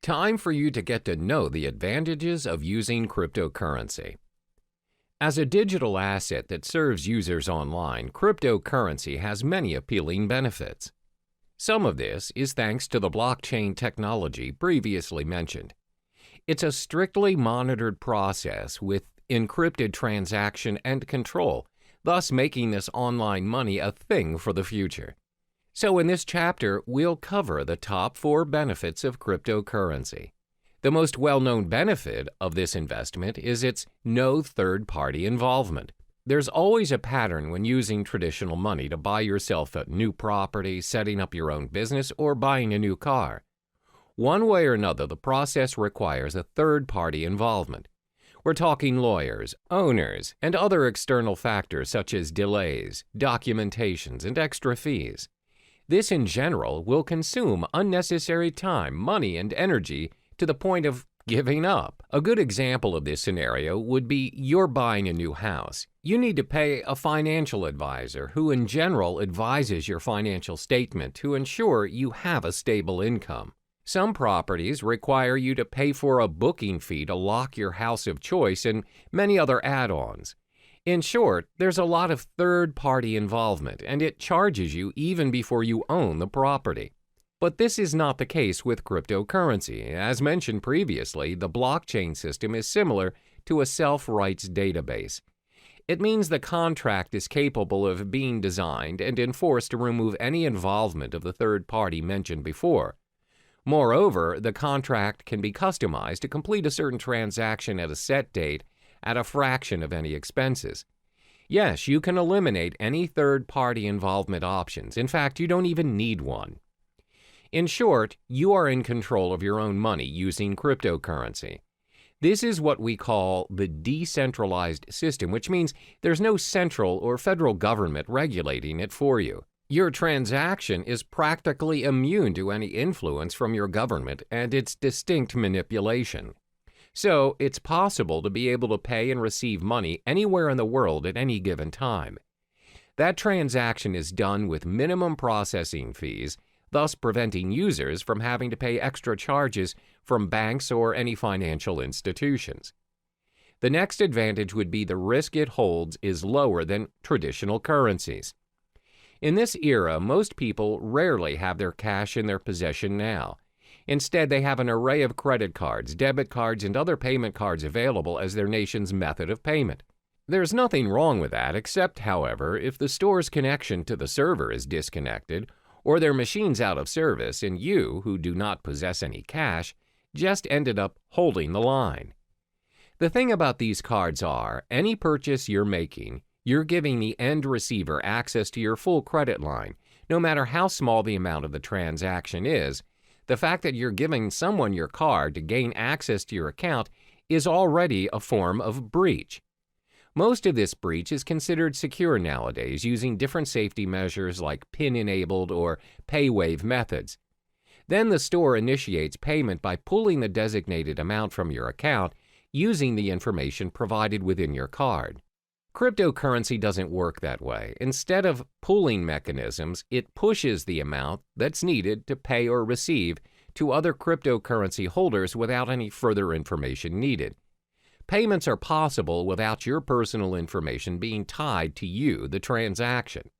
Time for you to get to know the advantages of using cryptocurrency. As a digital asset that serves users online, cryptocurrency has many appealing benefits. Some of this is thanks to the blockchain technology previously mentioned. It's a strictly monitored process with encrypted transaction and control, thus making this online money a thing for the future. So in this chapter, we'll cover the top 4 benefits of cryptocurrency. The most well-known benefit of this investment is its no third-party involvement. There's always a pattern when using traditional money to buy yourself a new property, setting up your own business, or buying a new car. One way or another, the process requires a third-party involvement. We're talking lawyers, owners, and other external factors such as delays, documentations, and extra fees. This, in general, will consume unnecessary time, money, and energy to the point of giving up. A good example of this scenario would be you're buying a new house. You need to pay a financial advisor who, in general, advises your financial statement to ensure you have a stable income. Some properties require you to pay for a booking fee to lock your house of choice and many other add-ons. In short, there's a lot of third-party involvement, and it charges you even before you own the property. But this is not the case with cryptocurrency. As mentioned previously, the blockchain system is similar to a self-rights database. It means the contract is capable of being designed and enforced to remove any involvement of the third party mentioned before. Moreover, the contract can be customized to complete a certain transaction at a set date at a fraction of any expenses. Yes, you can eliminate any third-party involvement options. In fact, you don't even need one. In short, you are in control of your own money using cryptocurrency. This is what we call the decentralized system, which means there's no central or federal government regulating it for you. Your transaction is practically immune to any influence from your government and its distinct manipulation. So, it's possible to be able to pay and receive money anywhere in the world at any given time. That transaction is done with minimum processing fees, thus preventing users from having to pay extra charges from banks or any financial institutions. The next advantage would be the risk it holds is lower than traditional currencies. In this era, most people rarely have their cash in their possession now. Instead, they have an array of credit cards, debit cards, and other payment cards available as their nation's method of payment. There's nothing wrong with that, except, however, if the store's connection to the server is disconnected, or their machine's out of service, and you, who do not possess any cash, just ended up holding the line. The thing about these cards are, any purchase you're making, you're giving the end receiver access to your full credit line, no matter how small the amount of the transaction is. The fact that you're giving someone your card to gain access to your account is already a form of breach. Most of this breach is considered secure nowadays using different safety measures like PIN-enabled or PayWave methods. Then the store initiates payment by pulling the designated amount from your account using the information provided within your card. Cryptocurrency doesn't work that way. Instead of pooling mechanisms, it pushes the amount that's needed to pay or receive to other cryptocurrency holders without any further information needed. Payments are possible without your personal information being tied to you, the transaction.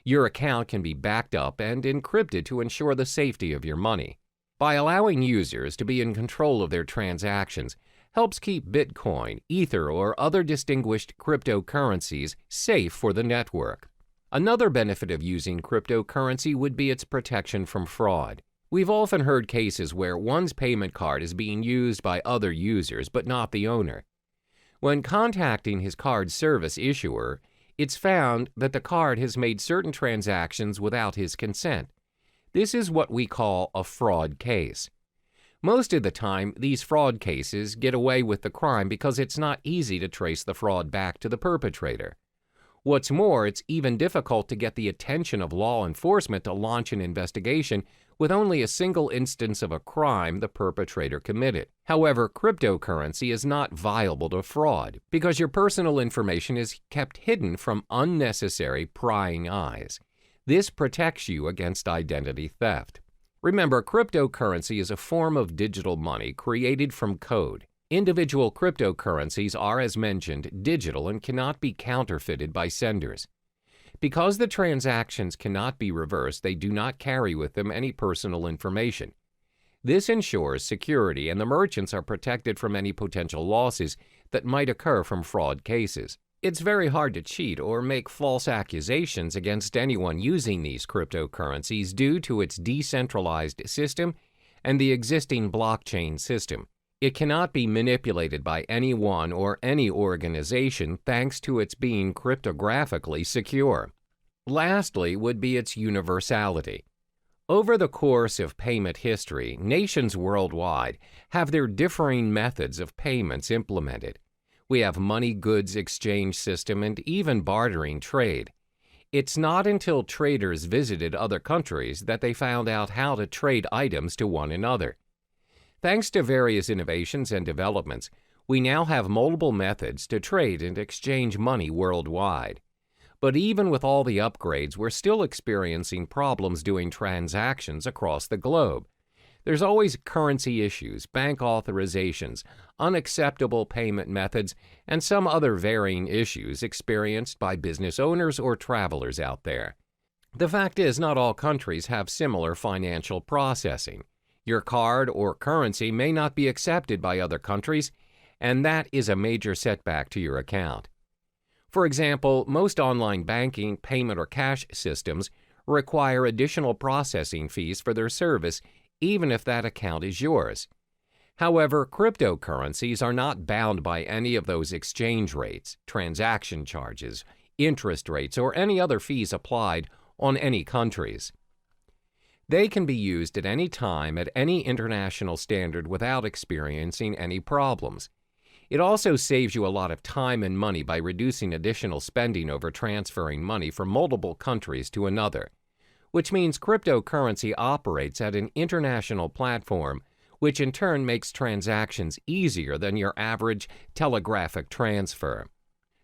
Your account can be backed up and encrypted to ensure the safety of your money. By allowing users to be in control of their transactions, helps keep Bitcoin, Ether, or other distinguished cryptocurrencies safe for the network. Another benefit of using cryptocurrency would be its protection from fraud. We've often heard cases where one's payment card is being used by other users, but not the owner. When contacting his card service issuer, it's found that the card has made certain transactions without his consent. This is what we call a fraud case. Most of the time, these fraud cases get away with the crime because it's not easy to trace the fraud back to the perpetrator. What's more, it's even difficult to get the attention of law enforcement to launch an investigation with only a single instance of a crime the perpetrator committed. However, cryptocurrency is not viable to fraud because your personal information is kept hidden from unnecessary prying eyes. This protects you against identity theft. Remember, cryptocurrency is a form of digital money created from code. Individual cryptocurrencies are, as mentioned, digital and cannot be counterfeited by senders. Because the transactions cannot be reversed, they do not carry with them any personal information. This ensures security, and the merchants are protected from any potential losses that might occur from fraud cases. It's very hard to cheat or make false accusations against anyone using these cryptocurrencies due to its decentralized system and the existing blockchain system. It cannot be manipulated by anyone or any organization thanks to its being cryptographically secure. Lastly would be its universality. Over the course of payment history, nations worldwide have their differing methods of payments implemented. We have money goods exchange system and even bartering trade. It's not until traders visited other countries that they found out how to trade items to one another. Thanks to various innovations and developments, we now have multiple methods to trade and exchange money worldwide. But even with all the upgrades, we're still experiencing problems doing transactions across the globe. There's always currency issues, bank authorizations, unacceptable payment methods, and some other varying issues experienced by business owners or travelers out there. The fact is, not all countries have similar financial processing. Your card or currency may not be accepted by other countries, and that is a major setback to your account. For example, most online banking, payment, or cash systems require additional processing fees for their service, even if that account is yours. However, cryptocurrencies are not bound by any of those exchange rates, transaction charges, interest rates, or any other fees applied on any countries. They can be used at any time at any international standard without experiencing any problems. It also saves you a lot of time and money by reducing additional spending over transferring money from multiple countries to another, which means cryptocurrency operates at an international platform, which in turn makes transactions easier than your average telegraphic transfer.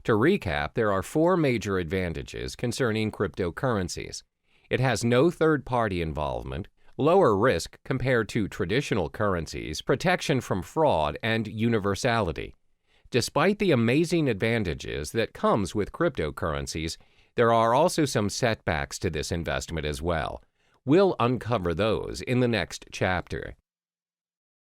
To recap, there are 4 major advantages concerning cryptocurrencies. It has no third-party involvement, lower risk compared to traditional currencies, protection from fraud, and universality. Despite the amazing advantages that comes with cryptocurrencies, there are also some setbacks to this investment as well. We'll uncover those in the next chapter.